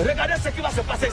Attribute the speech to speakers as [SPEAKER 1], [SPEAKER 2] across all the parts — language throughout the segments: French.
[SPEAKER 1] Regardez ce qui va se passer.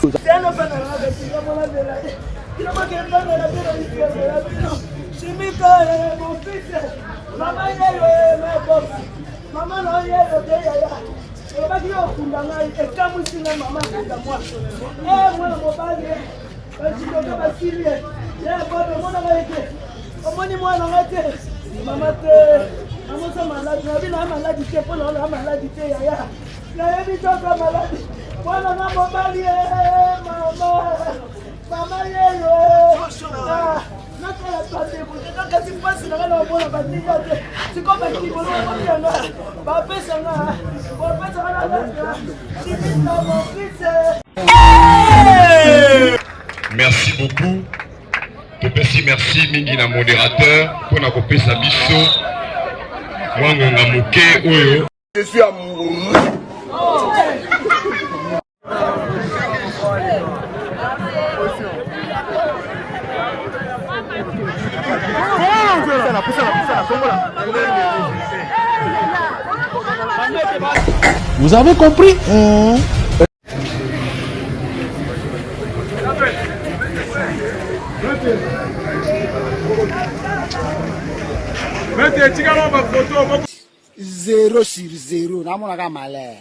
[SPEAKER 2] Merci beaucoup. Merci Mingi na modérateur pour na couper sa biso. Wangonga muke oyo. Je suis amoureux.
[SPEAKER 3] Vous avez compris?
[SPEAKER 4] Zéro sur zéro, n'a pas malheur.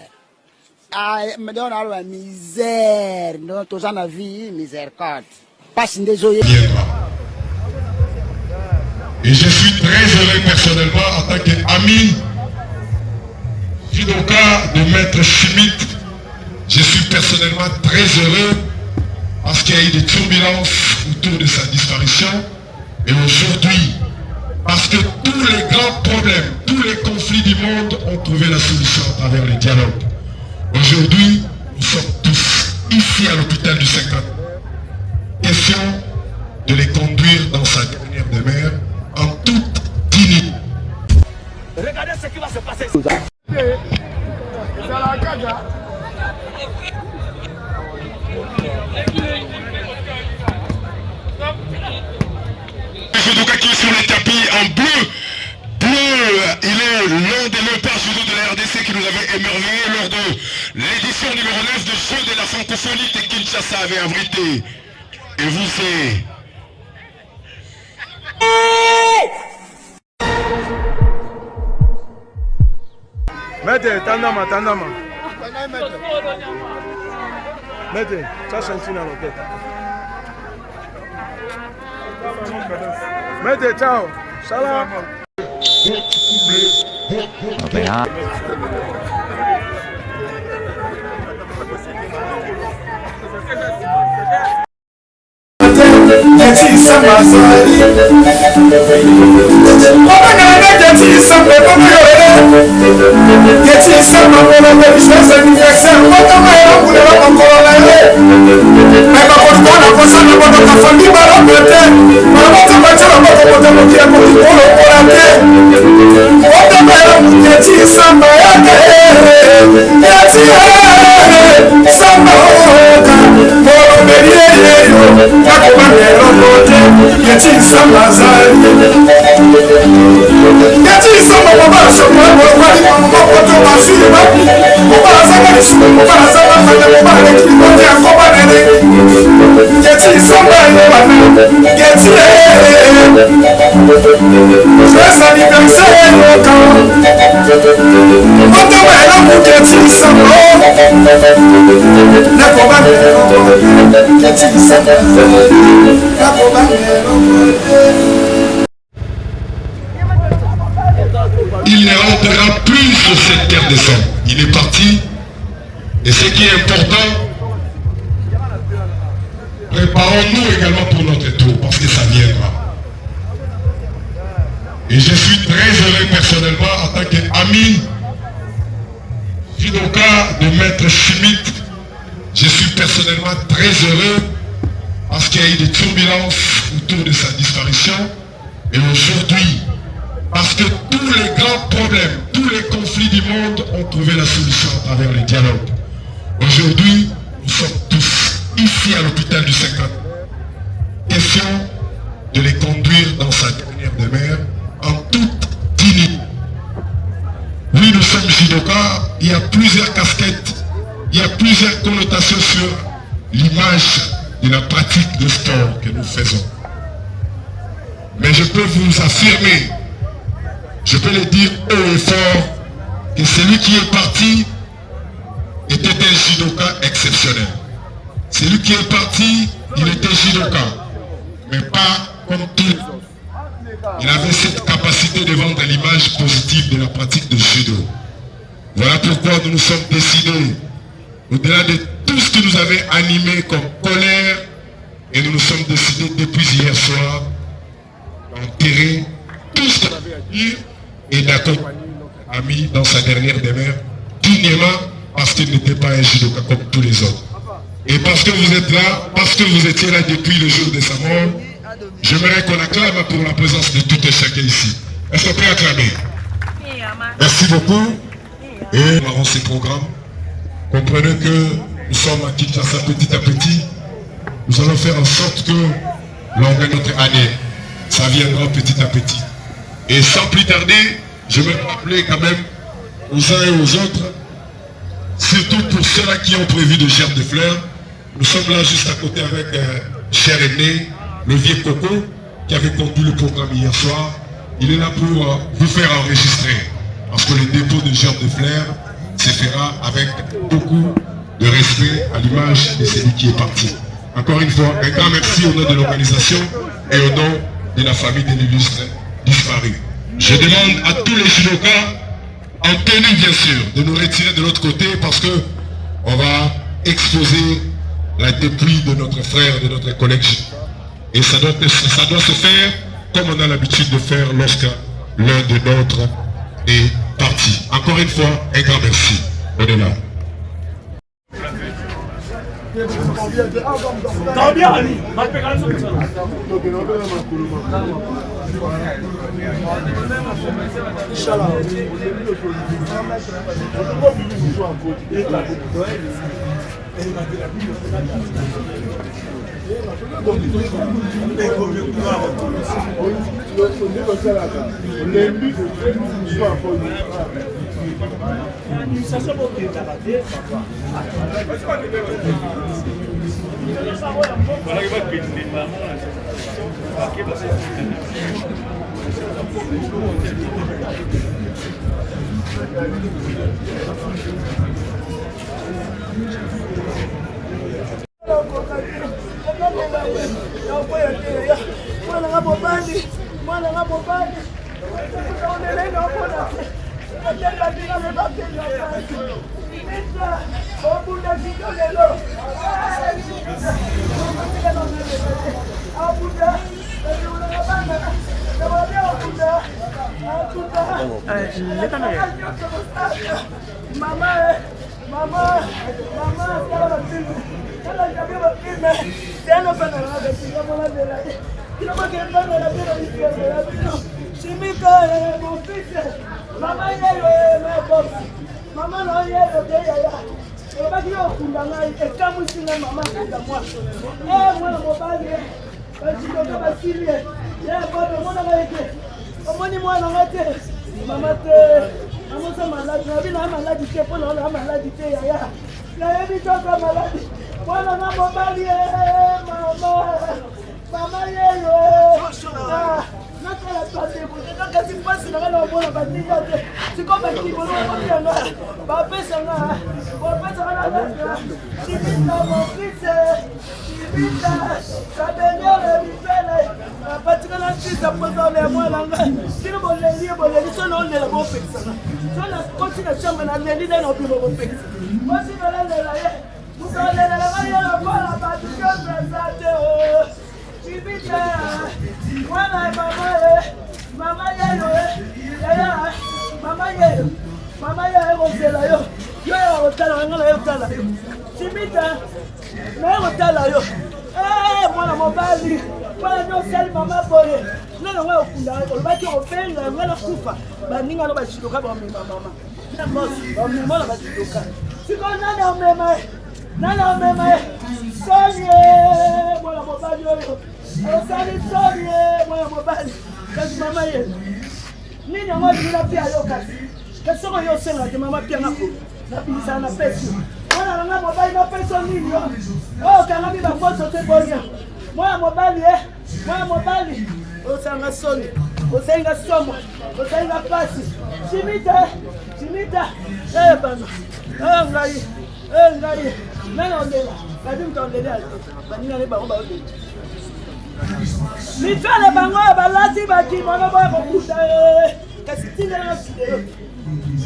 [SPEAKER 4] Ah, mais on a la misère, non, tous en a vie, miséricorde. Passe désolé.
[SPEAKER 2] Et je suis très heureux personnellement en tant qu'ami judoka de Maître Schmitt. Je suis personnellement très heureux parce qu'il y a eu des turbulences autour de sa disparition. Et aujourd'hui, parce que tous les grands problèmes, tous les conflits du monde ont trouvé la solution à travers le dialogue. Aujourd'hui, nous sommes tous ici à l'hôpital du 50. Question de les conduire dans sa dernière demeure en toute dignité.
[SPEAKER 1] Regardez ce qui va se passer.
[SPEAKER 2] Judoka qui est sur le tapis en bleu. Il est l'un des léopards judo de la RDC qui nous avait émerveillé lors de l'édition numéro 9 de Jeux de la francophonie que Kinshasa avait abrité. Et vous, c'est...
[SPEAKER 5] Mete, tandama. Mete, ça change dans la tête. Mete, ciao. Salam.
[SPEAKER 2] Il ne rentrera plus sur cette terre de sang. Il est parti. Et ce qui est important, préparons-nous également pour notre tour, parce que ça viendra. Et je suis très heureux personnellement en tant qu'ami judoka de Maître Schmitt. Je suis personnellement très heureux parce qu'il y a eu des turbulences autour de sa disparition. Et aujourd'hui, parce que tous les grands problèmes, tous les conflits du monde ont trouvé la solution à travers le dialogue. Aujourd'hui, nous sommes tous ici à l'hôpital du 50. Question de les conduire dans sa dernière demeure en toute dignité. Oui, nous sommes judokas, il y a plusieurs casquettes il y a plusieurs connotations sur l'image de la pratique de sport que nous faisons. Mais je peux vous affirmer, je peux le dire haut et fort, que celui qui est parti était un judoka exceptionnel. Celui qui est parti, il était judoka, mais pas comme tout. Il avait cette capacité de vendre l'image positive de la pratique de judo. Voilà pourquoi nous nous sommes décidés, au-delà de tout ce qui nous avait animé comme colère, et nous nous sommes décidés depuis hier soir d'enterrer tout ce qu'on avait à dire et d'accompagner notre ami dans sa dernière demeure, dignement, parce qu'il n'était pas un judoka comme tous les autres. Et parce que vous êtes là, parce que vous étiez là depuis le jour de sa mort, j'aimerais qu'on acclame pour la présence de tout et chacun ici. Est-ce qu'on peut acclamer? Merci beaucoup. Et nous avons ces programmes. Comprenez que nous sommes à Kinshasa petit à petit. Nous allons faire en sorte que l'on notre année, ça viendra petit à petit. Et sans plus tarder, je vais rappeler quand même aux uns et aux autres, surtout pour ceux-là qui ont prévu de germes de fleurs, nous sommes là juste à côté avec cher aîné, le vieux Coco, qui avait conduit le programme hier soir. Il est là pour vous faire enregistrer. Parce que le dépôt de germes de fleurs se fera avec beaucoup de respect à l'image de celui qui est parti. Encore une fois, un grand merci au nom de l'organisation et au nom de la famille de l'illustre disparu. Je demande à tous les judokas, en tenue bien sûr, de nous retirer de l'autre côté parce que on va exposer la dépouille de notre frère, de notre collègue. Et ça doit se faire comme on a l'habitude de faire lorsque l'un de nôtres est parti. Encore une fois, un grand merci. Au-delà.
[SPEAKER 6] nga mobali na peso nini yo. Oh kangami ba poso te bonya. Moya mobali Moya mobali. Osanga soni. Osenga somo. Osenga pasi. Chimita. Bana. Ngai. Nana ondela. Kadi mtondela. Banina le bango ba ondela. Mitwale bango balati baki mono ba kokuta. Kasi tinga na sidero.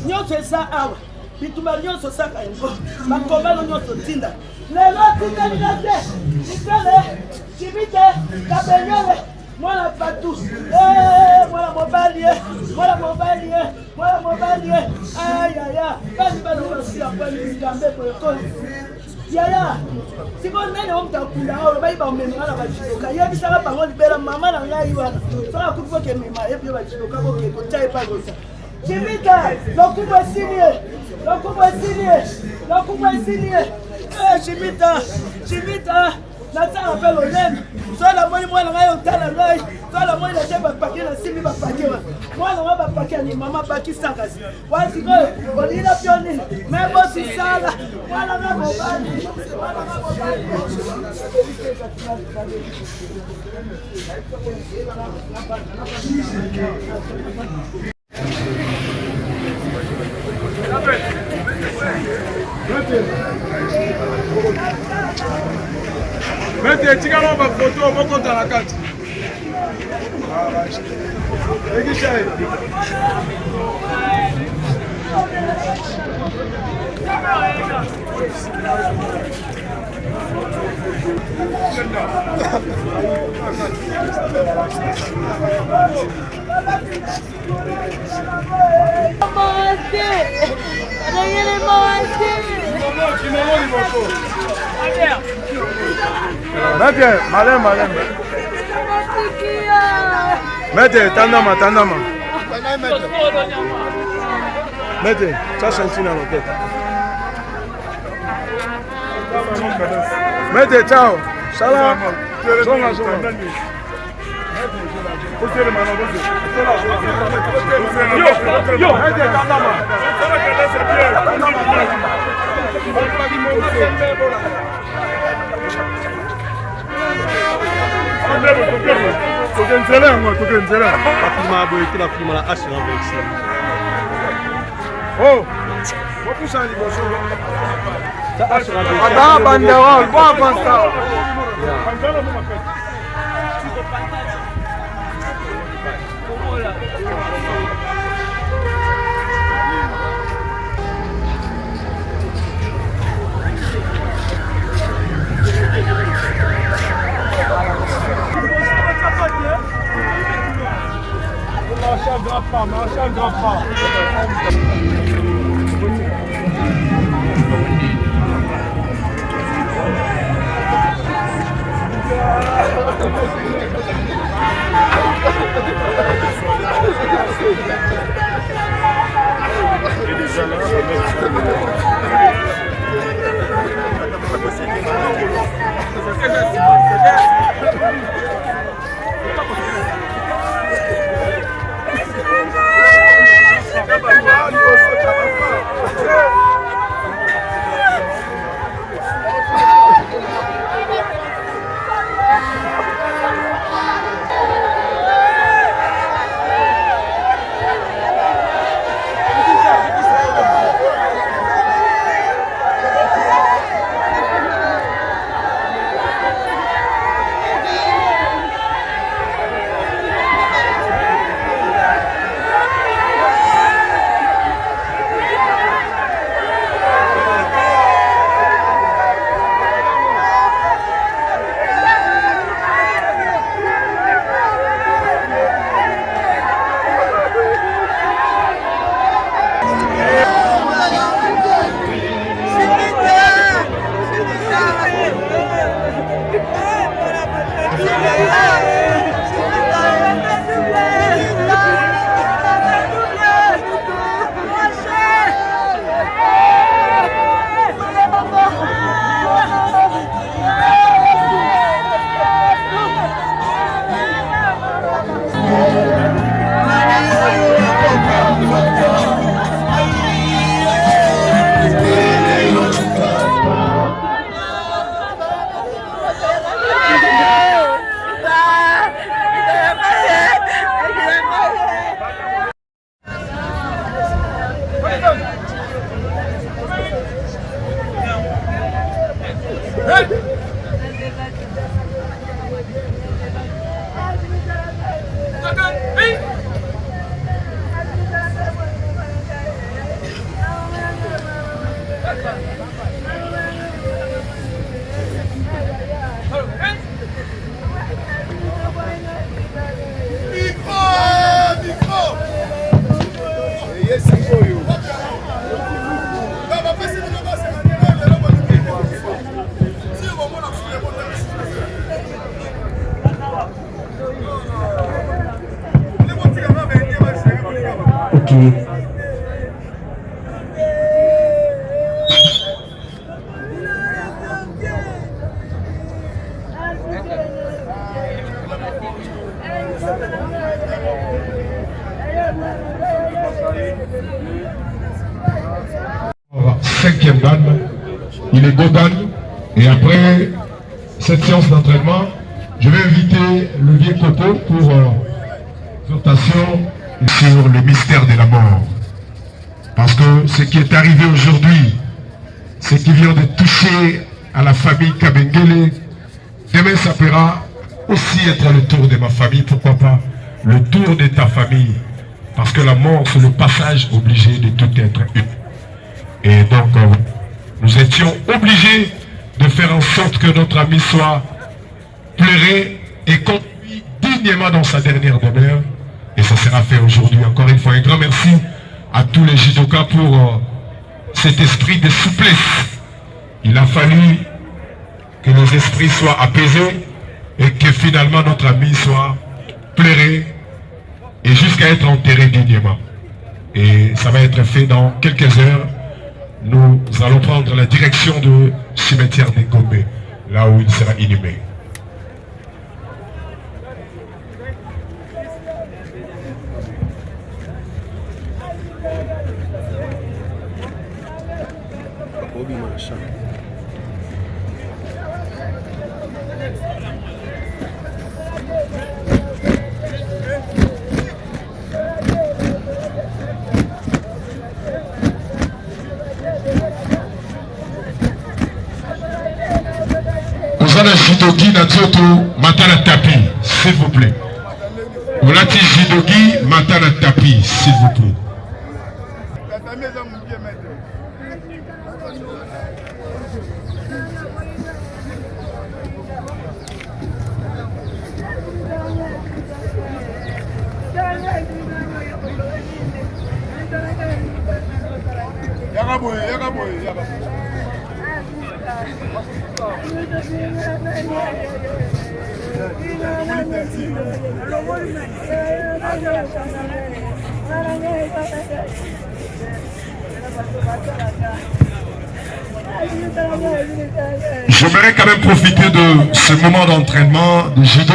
[SPEAKER 6] Nyonso esa awa. Bituma nyonso saka yango. Bakomelo nyonso tinda. Lelo tinga ni nate. Mitwale. Chimita. Kabenyole. Mwana patu, mwana mobali, aya, basi aussi la pointe du Gambé pour le col. Yaya, si vous n'avez pas de coup là, on va y aller même à la Bachiloka. Il y a des gens qui parlent de la maman dans la Iwana. Ça va couper que mes mains et puis Bachiloka, ok, pour tailler pas comme ça. Chimita, le coup va signer. Chimita. Nata appelle au lem. Soit la moine moi la otala ngai. Soit la moine la cheba paquet la simi ba paquet. Moi la ba paquet ni maman paquet sangas. Wasi ko olina pioni. Même si sala. Wala na mobali.
[SPEAKER 5] Mettez, tigano ma photo, on va compter la carte. Mettez, tandama. Mettez, ça c'est dans la tête. Mettez, ciao. Salam. Yo, mettez, tandama. Oh, banderole, marche à grand pas.
[SPEAKER 2] Cinquième dan, il est Godan. Et après cette séance d'entraînement, je vais inviter le vieux Coco pour exhortation sur le mystère de la mort. Parce que ce qui est arrivé aujourd'hui, ce qui vient de toucher à la famille Kabengele, demain ça pourra aussi être le tour de ma famille, pourquoi pas le tour de ta famille. Parce que la mort, c'est le passage obligé de tout être humain. Et donc, nous étions obligés de faire en sorte que notre ami soit pleuré et conduit dignement dans sa dernière demeure. Et ça sera fait aujourd'hui. Encore une fois, un grand merci à tous les judokas pour cet esprit de souplesse. Il a fallu que nos esprits soient apaisés et que finalement notre ami soit pleuré et jusqu'à être enterré dignement. Et ça va être fait dans quelques heures. Nous allons prendre la direction du cimetière des Gombe, là où il sera inhumé. Jidogi Natsoto Matana Tapi, s'il vous plaît. Olati Jidogi Matana Tapi, s'il vous plaît. J'aimerais quand même profiter de ce moment d'entraînement de judo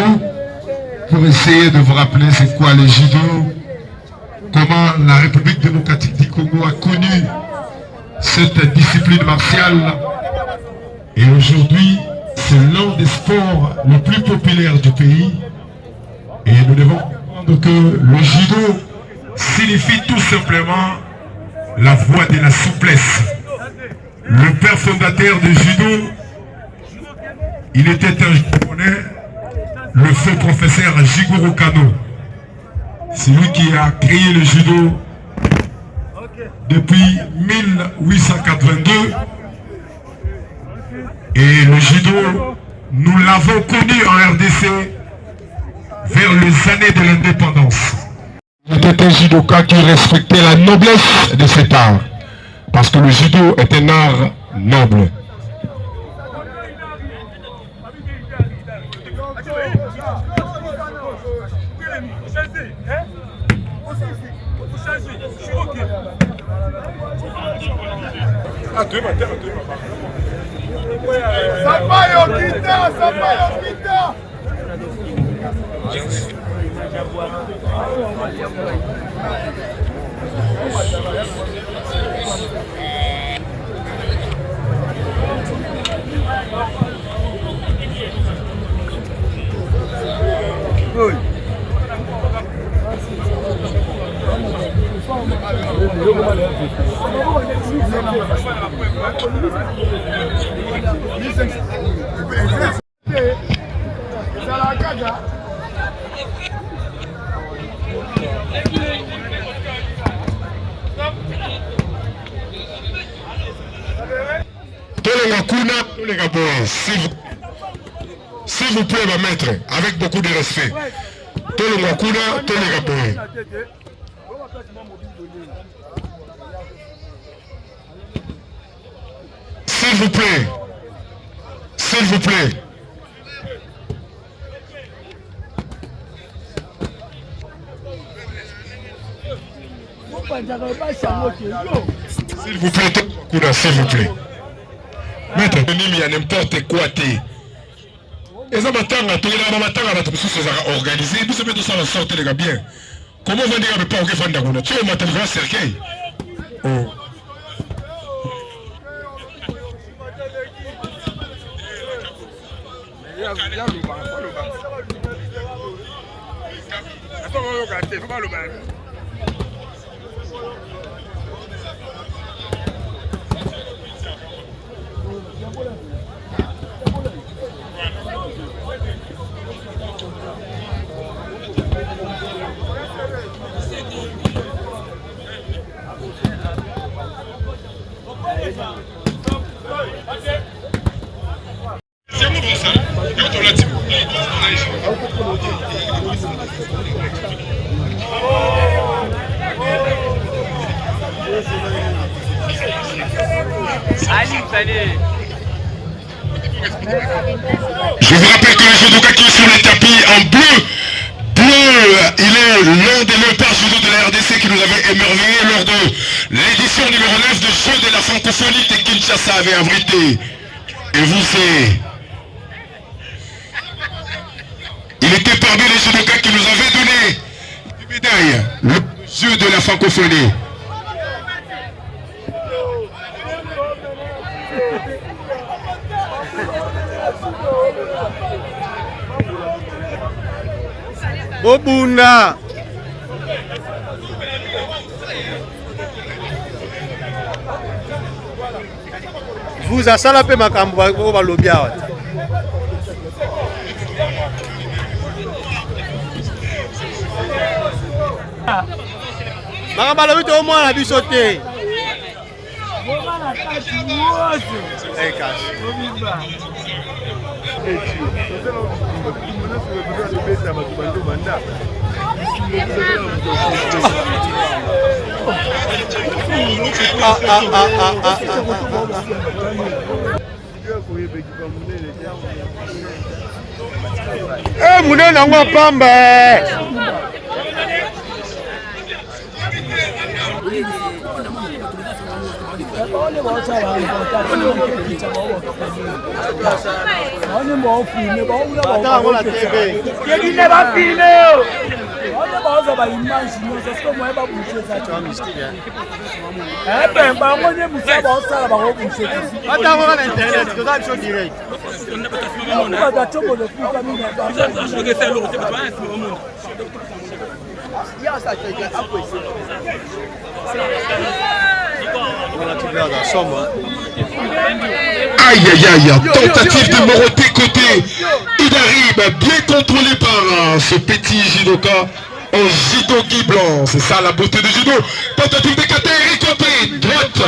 [SPEAKER 2] pour essayer de vous rappeler c'est quoi le judo, comment la République démocratique du Congo a connu cette discipline martiale. Et aujourd'hui, c'est l'un des sports les plus populaires du pays. Et nous devons comprendre que le judo signifie tout simplement la voie de la souplesse. Le père fondateur du judo, il était un japonais, le feu professeur Jigoro Kano. C'est lui qui a créé le judo depuis 1882. Et le judo, nous l'avons connu en RDC vers les années de l'indépendance. Il était un judoka qui respectait la noblesse de cet art. Parce que le judo est un art noble. S'il vous plaît, ma maître, avec beaucoup de respect. S'il vous plaît. S'il vous plaît. S'il vous plaît, s'il vous plaît. Maître, il y a n'importe quoi. Et ça m'attend, tout le monde organisé, vous savez tout ça va sortir les gars bien. Comment vous dire pas au fan d'Aguna? Tu es au matin de cercueil. Oh. Je vous rappelle que le judoka qui est sur le tapis en bleu, il est l'un des léopards judo de la RDC qui nous avait émerveillé lors de l'édition numéro 9 de Jeux de la francophonie de Kinshasa avait abrité. Et vous savez, il était parmi les judokas qui nous avaient donné une médaille, le jeu de la francophonie.
[SPEAKER 7] Bobuna. Vous a salapé ma cambo au balobia. Ma balobito au moins la bisoté.
[SPEAKER 2] Eh, Mouna n'a pas Aïe aïe aïe, tentative de Moroté côté Idarib, bien contrôlé par ce petit judoka en judo gui blanc, c'est ça la beauté du judo. Tentative de Kateri côté droite.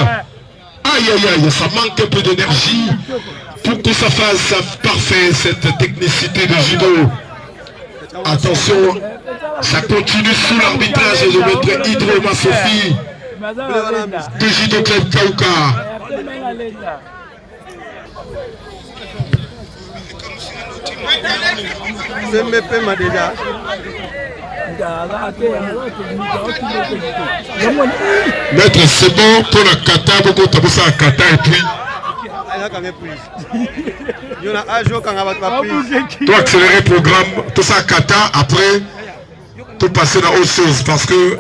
[SPEAKER 2] Aïe aïe aïe, ça manque un peu d'énergie pour que ça fasse parfait cette technicité de judo. Attention, ça continue sous l'arbitrage de maître Hydroma Sophie de Judo Club Kauka. Maître, c'est bon pour la kata, beaucoup de ça à kata et puis. Toi accélérer le programme, tout ça à kata, après, tout passer dans autre chose parce que.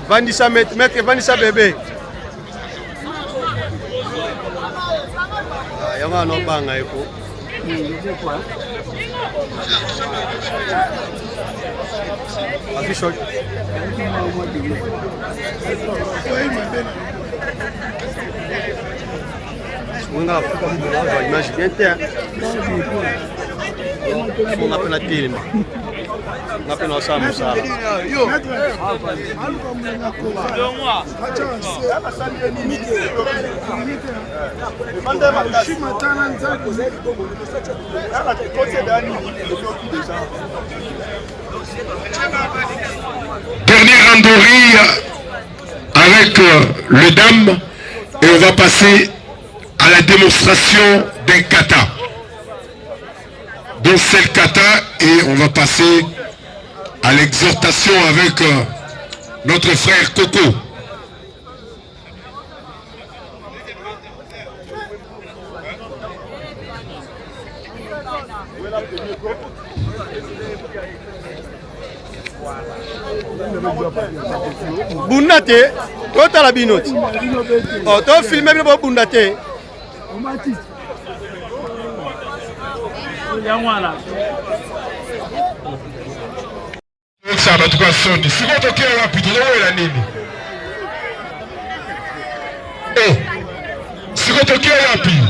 [SPEAKER 7] Vandisa maître, Vandisa bébé. Yama no banga eko. Afishol. Munga fuka image bien terre. On appelle la télé.
[SPEAKER 2] Dernière randonnée avec le dame et on va passer à la démonstration d'un kata. Donc c'est le kata et on va passer à l'exhortation avec notre frère Coco.
[SPEAKER 7] Bundate, toi la binote. Oh, toi filmé bien pour Bundate.
[SPEAKER 2] Ça va tout cas sonner. Si vous toquez rapide, vous avez la nini. Eh, si vous toquez rapide,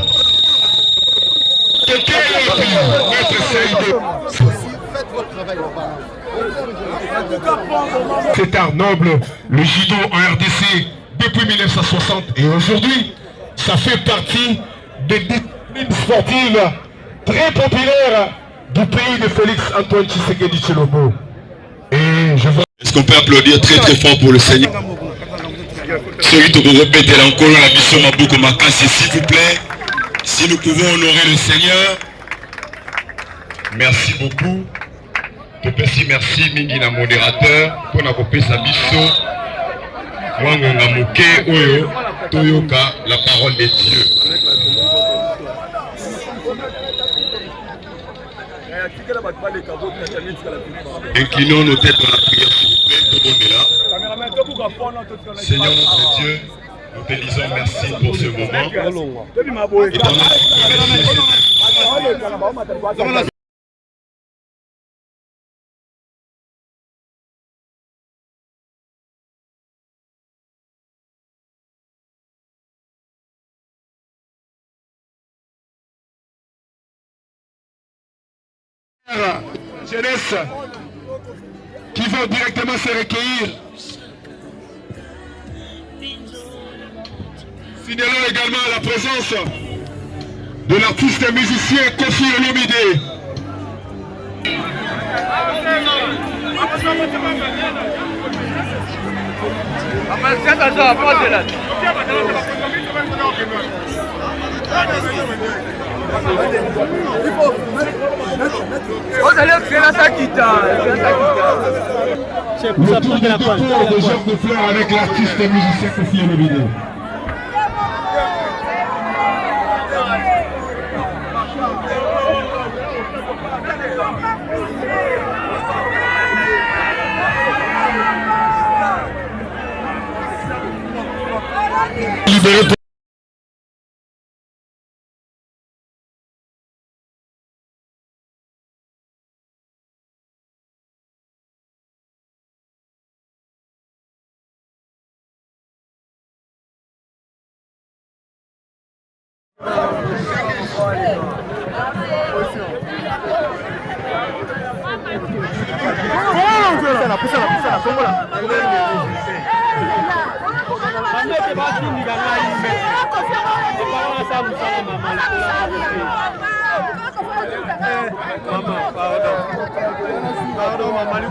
[SPEAKER 2] c'est un noble, le judo en RDC depuis 1960 et aujourd'hui, ça fait partie des disciplines sportives très populaires du pays de Félix Antoine Tshisekedi Tshilombo. Et je vois...
[SPEAKER 8] Est-ce qu'on peut applaudir très très fort pour le Seigneur? Celui qui répète encore la mission Mabouko Makassi, s'il vous plaît. Si nous pouvons honorer le Seigneur.
[SPEAKER 2] Merci beaucoup. Merci Mingina modérateur pour nous couper sa mission. Wangonga Moke Oyo Toyoka, la parole de Dieu. Inclinons nos têtes dans la prière, s'il vous plaît. Tout le monde est là. Seigneur notre Dieu, nous te disons merci pour ce moment. Et dans notre jeunesse qui vont directement se recueillir. Signalons également la présence de l'artiste et musicien Kofi Olomide. Le tour de départ de Jacques de Fleur avec l'artiste et musicien Kofi Olomide. Libéré pour...
[SPEAKER 7] Maman, pardon. Pardon, maman,